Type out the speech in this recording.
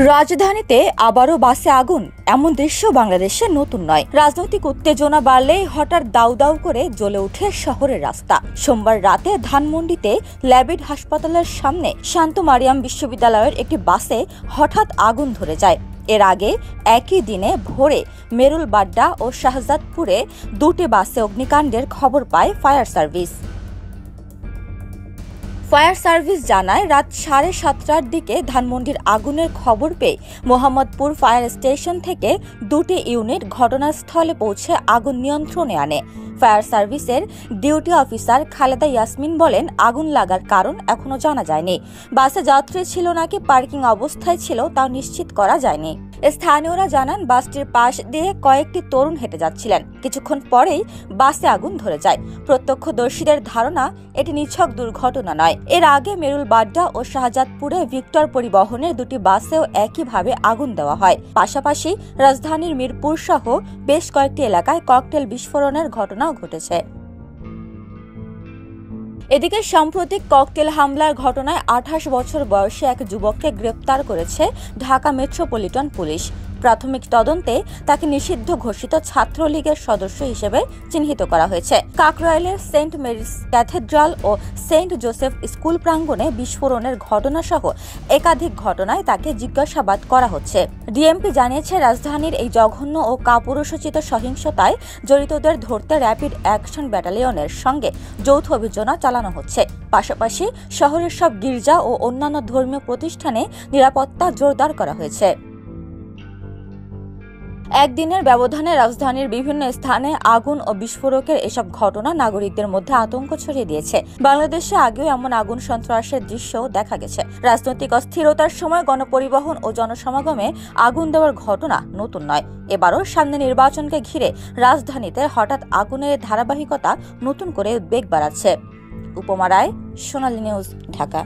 রাজধানীতে আবারও বাসে আগুন, এমন দৃশ্য বাংলাদেশে নতুন নয়। রাজনৈতিক উত্তেজনা বাড়লে হঠাৎ দাউ দাউ করে জ্বলে ওঠে শহরের রাস্তা। সোমবার রাতে ধানমন্ডিতে ল্যাবিড হাসপাতালের সামনে শান্ত মারিয়াম বিশ্ববিদ্যালয়ের একটি বাসে হঠাৎ আগুন ধরে যায়। এর আগে একই দিনে ভোরে মেরুলবাড্ডা ও শাহজাদপুরে দুটি বাসে অগ্নিকাণ্ডের খবর পায় ফায়ার সার্ভিস। ফায়ার সার্ভিস জানায়, রাত 7:30টার দিকে ধানমন্ডির আগুনের খবর পেয়ে মোহাম্মদপুর ফায়ার স্টেশন থেকে দুটি ইউনিট ঘটনাস্থলে পৌঁছে আগুন নিয়ন্ত্রণে আনে। ফায়ার সার্ভিসের ডিউটি অফিসার খালেদা ইয়াসমিন বলেন, আগুন লাগার কারণ এখনো জানা যায়নি। বাসে যাত্রী ছিল নাকি পার্কিং অবস্থায় ছিল তাও নিশ্চিত করা যায়নি। স্থানীয়রা জানান, বাসটির পাশ দিয়ে কয়েকটি তরুণ হেঁটে যাচ্ছিলেন। কিছুক্ষণ পরেই বাসে আগুন ধরে যায়। প্রত্যক্ষদর্শীদের ধারণা এটি নিছক দুর্ঘটনা নয়। এর আগে মেরুলবাড্ডা ও শাহজাদপুরে ভিক্টর পরিবহনের দুটি বাসেও একইভাবে আগুন দেওয়া হয়। পাশাপাশি রাজধানীর মিরপুর সহ বেশ কয়েকটি এলাকায় ককটেল বিস্ফোরণের ঘটনাও ঘটেছে। এদিকে সাম্প্রতিক ককটেল হামলার ঘটনায় 28 বছর বয়সী এক যুবককে গ্রেপ্তার করেছে ঢাকা মেট্রোপলিটন পুলিশ। প্রাথমিক তদন্তে তাকে নিষিদ্ধ ঘোষিত ছাত্রলীগের সদস্য হিসেবে চিহ্নিত করা হয়েছে। কাকরাইলের সেন্ট মেরিস ক্যাথেড্রাল ও সেন্ট জোসেফ স্কুল প্রাঙ্গণে বিস্ফোরণের ঘটনা সহ একাধিক ঘটনায় তাকে জিজ্ঞাসাবাদ করা হচ্ছে। ডিএমপি জানিয়েছে, রাজধানীর এই জঘন্য ও কাপুরুষোচিত সহিংসতায় জড়িতদের ধরতে র্যাপিড অ্যাকশন ব্যাটালিয়নের সঙ্গে যৌথ অভিযান চালানো হচ্ছে। পাশাপাশি শহরের সব গির্জা ও অন্যান্য ধর্মীয় প্রতিষ্ঠানে নিরাপত্তা জোরদার করা হয়েছে। একদিনের ব্যবধানে রাজধানীর বিভিন্ন স্থানে আগুন ও বিস্ফোরকের এসব ঘটনা নাগরিকদের মধ্যে আতঙ্ক ছড়িয়ে দিয়েছে। বাংলাদেশে আগেও এমন আগুন সন্ত্রাসের দৃশ্য দেখা গেছে। রাজনৈতিক অস্থিরতার সময় গণপরিবহন ও জনসমাগমে আগুন দেওয়ার ঘটনা নতুন নয়। এবারও সামনে নির্বাচনকে ঘিরে রাজধানীতে হঠাৎ আগুনের ধারাবাহিকতা নতুন করে উদ্বেগ বাড়াচ্ছে। উপমা রায়, সোনালী নিউজ, ঢাকা।